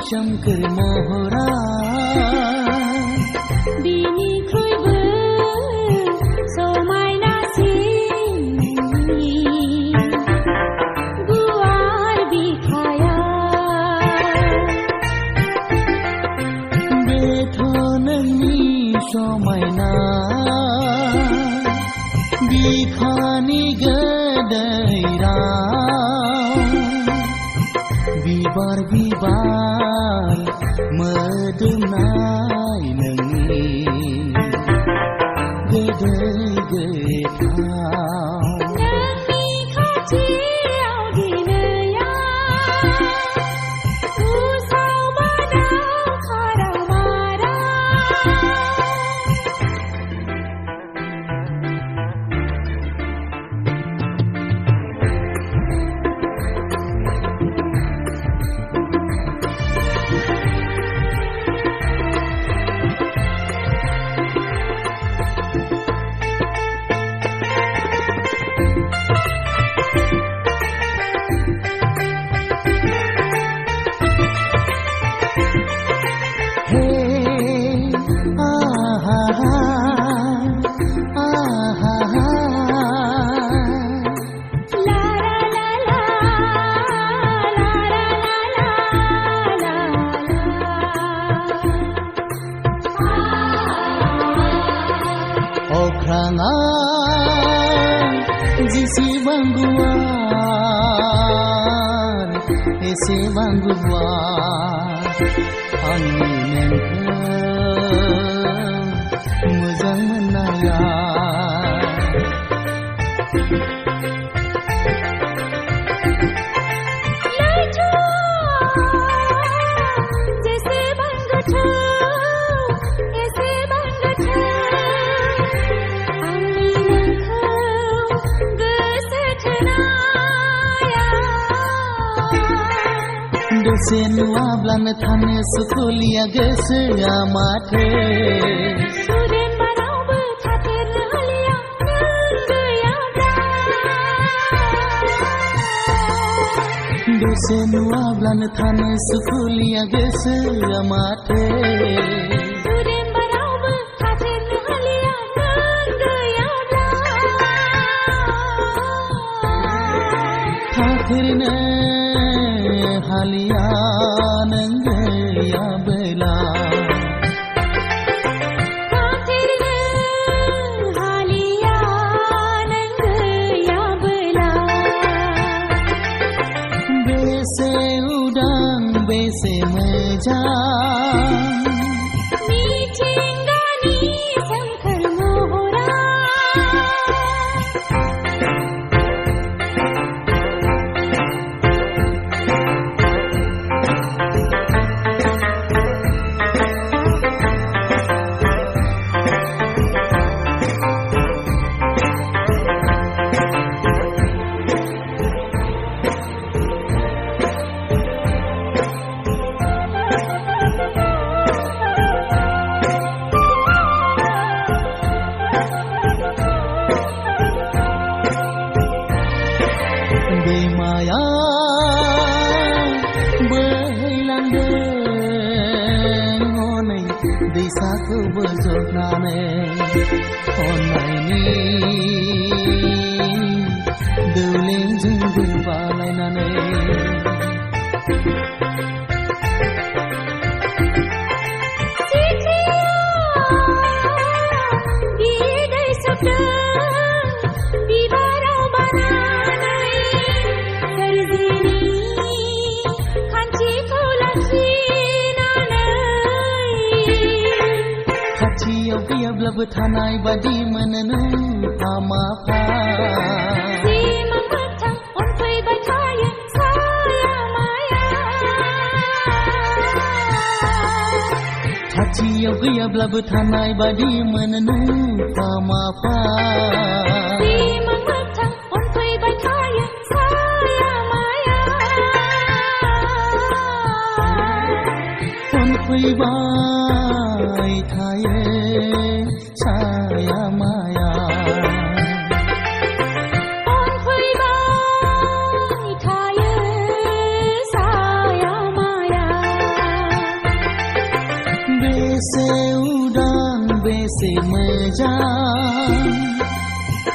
सोमखोर महरा बिनिख्रुइबो समायनासिन गुवार बिखाया बेथ' नोंनि समायना बिखानि गोदै राव बिबार बिबार मोदोमनाय नोंनि गोदै गोथाव नोंनि खाथियाव दिनैया उसाव बादाव खाराव माराव अख्राङा जेसेबां गुवार एसेबां गुवार आंनि नोंखौ मोजां मोननाया जेसेबां गोथौ एसेबां गोथौ आंनि नोंखौ गोसो थोनाया दसे नुवाब्लानो थानो सुखुलिया गोसोआ माथो सुदेम बारावबो थाथेरनो हालिया नों गैयाब्ला दसे नुवाब्लानो थानो सुखुलिया गोसोआ माथो सुदेम बारावबो थाथेरनो हालिया नों गैयाब्ला थाथेरनो हालिया नों गैयाबोला थाथेरनो हालिया नों गैयाबोला बेसे उदां बेसे मोजां मिथिंगानि सोमखोर महरा दैमाया बोहैलांदों हनै दैसाखौ बोजबनानै अननायनि दौलेंजों गोबालायनानै बिदै सोबदों बिबाराव बानानै सोरजिनि खान्थिखौ लाखिनानै खाथियाव गैयाब्लाबो थानाय बादि मोनो नों आमाफा सिमां मोगथां अनफैबाय थायो साया माया खाथियाव गैयाब्लाबो थानाय बादि मोनो नों आमाफा सिमां मोगथां अनफैबाय थायो साया माया अनफैबाय थायो साया माया अनफैबाय थायो साया माया बेसे उदां बेसे मोजां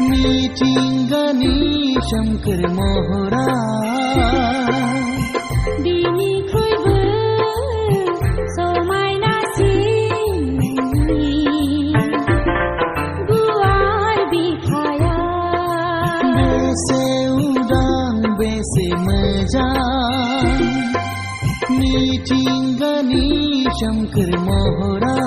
मिथिंगानि सोमखोर महरा बिनिख्रुइबो समायनासिन गुवार बिखाया बेसे उदां बेसे मोजां मिथिंगानि सोमखोर महरा